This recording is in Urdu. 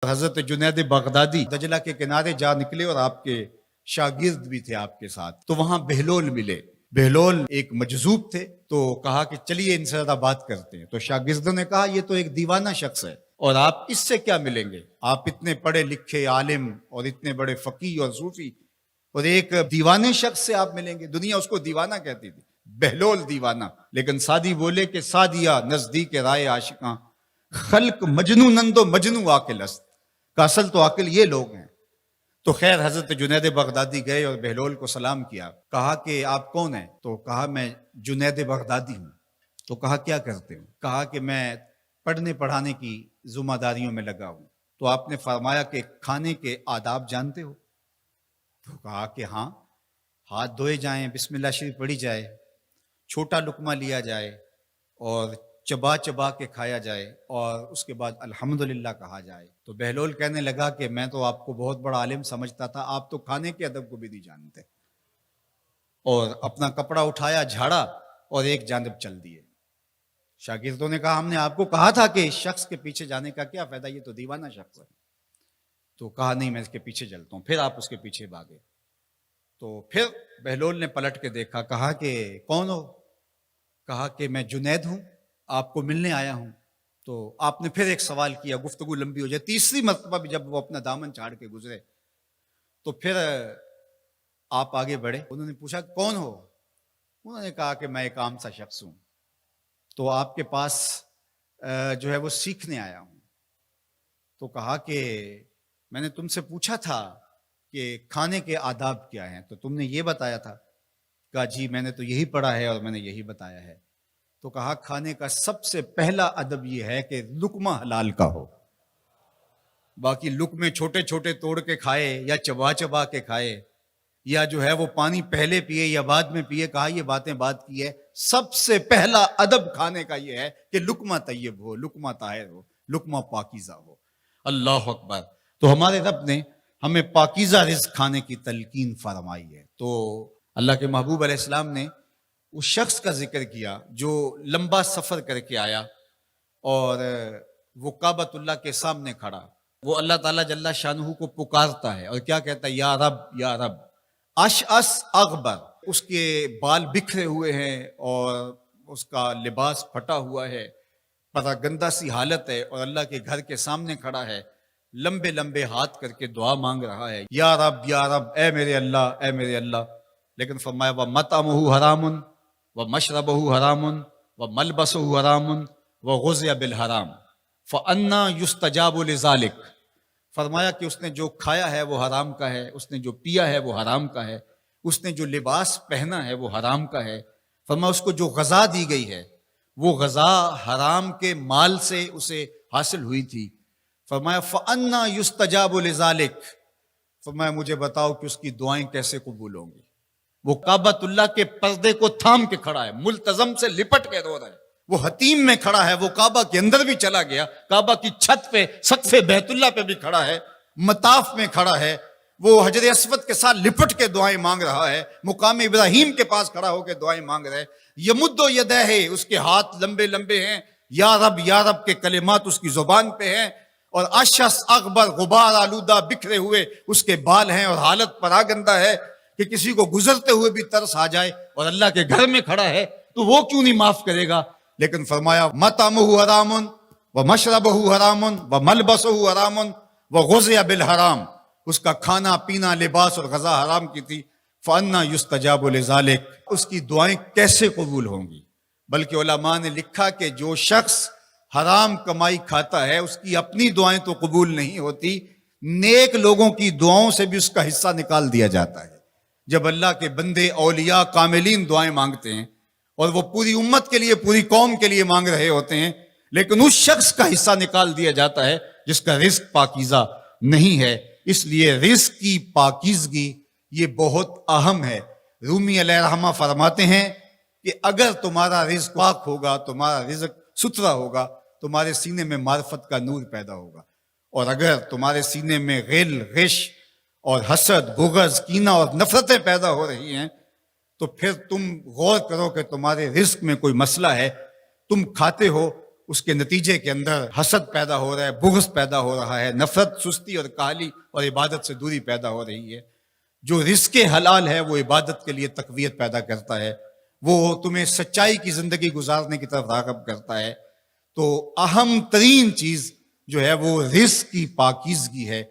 حضرت جنید بغدادی دجلہ کے کنارے جا نکلے اور آپ کے شاگرد بھی تھے آپ کے ساتھ، تو وہاں بہلول ملے۔ بہلول ایک مجذوب تھے، تو کہا کہ چلیے ان سے زیادہ بات کرتے ہیں۔ تو شاگردوں نے کہا یہ تو ایک دیوانہ شخص ہے اور آپ اس سے کیا ملیں گے، آپ اتنے پڑھے لکھے عالم اور اتنے بڑے فقیہ اور صوفی، اور ایک دیوانے شخص سے آپ ملیں گے؟ دنیا اس کو دیوانہ کہتی تھی، بہلول دیوانہ۔ لیکن سعدی بولے کہ سعدیہ نزدیک رائے عاشقاں، خلق مجنو نند و مجنو عاقل است، کا اصل تو عاقل یہ لوگ ہیں۔ تو خیر حضرت جنید بغدادی گئے اور بہلول کو سلام کیا، کہا کہ آپ کون ہیں؟ تو کہا میں جنید بغدادی ہوں۔ تو کہا کیا کرتے ہو؟ کہا کہ میں پڑھنے پڑھانے کی ذمہ داریوں میں لگا ہوں۔ تو آپ نے فرمایا کہ کھانے کے آداب جانتے ہو؟ تو کہا کہ ہاں، ہاتھ دھوئے جائیں، بسم اللہ شریف پڑھی جائے، چھوٹا لقمہ لیا جائے اور چبا چبا کے کھایا جائے، اور اس کے بعد الحمدللہ کہا جائے۔ تو بہلول کہنے لگا کہ میں تو آپ کو بہت بڑا عالم سمجھتا تھا، آپ تو کھانے کے ادب کو بھی نہیں جانتے۔ اور اپنا کپڑا اٹھایا، جھاڑا اور ایک جانب چل دیے۔ شاگردوں نے کہا ہم نے آپ کو کہا تھا کہ اس شخص کے پیچھے جانے کا کیا فائدہ، یہ تو دیوانہ شخص ہے۔ تو کہا نہیں، میں اس کے پیچھے چلتا ہوں۔ پھر آپ اس کے پیچھے بھاگے۔ تو پھر بہلول نے پلٹ کے دیکھا، کہا کہ کون ہو؟ کہا کہ میں جنید ہوں، آپ کو ملنے آیا ہوں۔ تو آپ نے پھر ایک سوال کیا، گفتگو لمبی ہو جائے۔ تیسری مرتبہ بھی جب وہ اپنا دامن چھاڑ کے گزرے تو پھر آپ آگے بڑھے۔ انہوں نے پوچھا کون ہو؟ انہوں نے کہا کہ میں ایک عام سا شخص ہوں، تو آپ کے پاس جو ہے وہ سیکھنے آیا ہوں۔ تو کہا کہ میں نے تم سے پوچھا تھا کہ کھانے کے آداب کیا ہیں، تو تم نے یہ بتایا تھا۔ کہا جی میں نے تو یہی پڑھا ہے اور میں نے یہی بتایا ہے۔ تو کہا کھانے کا سب سے پہلا ادب یہ ہے کہ لقمہ حلال کا ہو، باقی لقمے چھوٹے چھوٹے توڑ کے کھائے یا چبا چبا کے کھائے، یا جو ہے وہ پانی پہلے پیے یا بعد میں پیے، کہا یہ باتیں بات کی ہے۔ سب سے پہلا ادب کھانے کا یہ ہے کہ لقمہ طیب ہو، لقمہ طاہر ہو، لقمہ پاکیزہ ہو۔ اللہ اکبر۔ تو ہمارے رب نے ہمیں پاکیزہ رزق کھانے کی تلقین فرمائی ہے۔ تو اللہ کے محبوب علیہ السلام نے اس شخص کا ذکر کیا جو لمبا سفر کر کے آیا اور وہ کعبۃ اللہ کے سامنے کھڑا، وہ اللہ تعالیٰ جل شانہ کو پکارتا ہے اور کیا کہتا ہے؟ یا رب یا رب۔ اشعث اغبر، اس کے بال بکھرے ہوئے ہیں اور اس کا لباس پھٹا ہوا ہے، پراگندہ سی حالت ہے، اور اللہ کے گھر کے سامنے کھڑا ہے، لمبے لمبے ہاتھ کر کے دعا مانگ رہا ہے، یا رب اے میرے اللہ، اے میرے اللہ۔ لیکن فرمایا وَمَطْعَمُهُ حَرَامٌ وَمَشْرَبُهُ حَرَامٌ وَمَلْبَسُهُ حَرَامٌ وَغُذِّيَ بِالْحَرَامِ فَأَنَّىٰ يُسْتَجَابُ لِذَٰلِكَ۔ فرمایا کہ اس نے جو کھایا ہے وہ حرام کا ہے، اس نے جو پیا ہے وہ حرام کا ہے، اس نے جو لباس پہنا ہے وہ حرام کا ہے۔ فرمایا اس کو جو غذا دی گئی ہے وہ غذا حرام کے مال سے اسے حاصل ہوئی تھی۔ فرمایا فَأَنَّىٰ يُسْتَجَابُ لِذَٰلِكَ۔ فرمایا مجھے بتاؤ کہ اس کی دعائیں کیسے قبول ہوں گی؟ وہ کعبۃ اللہ کے پردے کو تھام کے کھڑا ہے، ملتزم سے لپٹ کے رو رہا ہے، وہ حتیم میں کھڑا ہے، وہ کعبہ کے اندر بھی چلا گیا، کعبہ کی چھت پہ سقف بیت اللہ پہ بھی کھڑا ہے، مطاف میں کھڑا ہے، وہ حجر اسود کے ساتھ لپٹ کے دعائیں مانگ رہا ہے، مقام ابراہیم کے پاس کھڑا ہو کے دعائیں مانگ رہا ہے۔ یمد یدہ، اس کے ہاتھ لمبے لمبے ہیں، یا رب کے کلمات اس کی زبان پہ ہیں، اور اشعث اغبر، غبار آلودہ بکھرے ہوئے اس کے بال ہیں، اور حالت پراگندہ ہے کہ کسی کو گزرتے ہوئے بھی ترس آ جائے، اور اللہ کے گھر میں کھڑا ہے تو وہ کیوں نہیں معاف کرے گا؟ لیکن فرمایا مطعمہ حرام ومشربہ حرام وملبسہ حرام وغذی بالحرام، اس کا کھانا پینا لباس اور غذا حرام کی تھی۔ فأنا یستجاب لذالک، اس کی دعائیں کیسے قبول ہوں گی؟ بلکہ علماء نے لکھا کہ جو شخص حرام کمائی کھاتا ہے اس کی اپنی دعائیں تو قبول نہیں ہوتی، نیک لوگوں کی دعاؤں سے بھی اس کا حصہ نکال دیا جاتا ہے۔ جب اللہ کے بندے اولیاء کاملین دعائیں مانگتے ہیں اور وہ پوری امت کے لیے، پوری قوم کے لیے مانگ رہے ہوتے ہیں، لیکن اس شخص کا حصہ نکال دیا جاتا ہے جس کا رزق پاکیزہ نہیں ہے۔ اس لیے رزق کی پاکیزگی یہ بہت اہم ہے۔ رومی علیہ الرحمہ فرماتے ہیں کہ اگر تمہارا رزق پاک ہوگا، تمہارا رزق ستھرا ہوگا، تمہارے سینے میں معرفت کا نور پیدا ہوگا، اور اگر تمہارے سینے میں غل، غش اور حسد، بغض، کینہ اور نفرتیں پیدا ہو رہی ہیں تو پھر تم غور کرو کہ تمہارے رزق میں کوئی مسئلہ ہے۔ تم کھاتے ہو اس کے نتیجے کے اندر حسد پیدا ہو رہا ہے، بغض پیدا ہو رہا ہے، نفرت، سستی اور کاہلی اور عبادت سے دوری پیدا ہو رہی ہے۔ جو رزق حلال ہے وہ عبادت کے لیے تقویت پیدا کرتا ہے، وہ تمہیں سچائی کی زندگی گزارنے کی طرف راغب کرتا ہے۔ تو اہم ترین چیز جو ہے وہ رزق کی پاکیزگی ہے،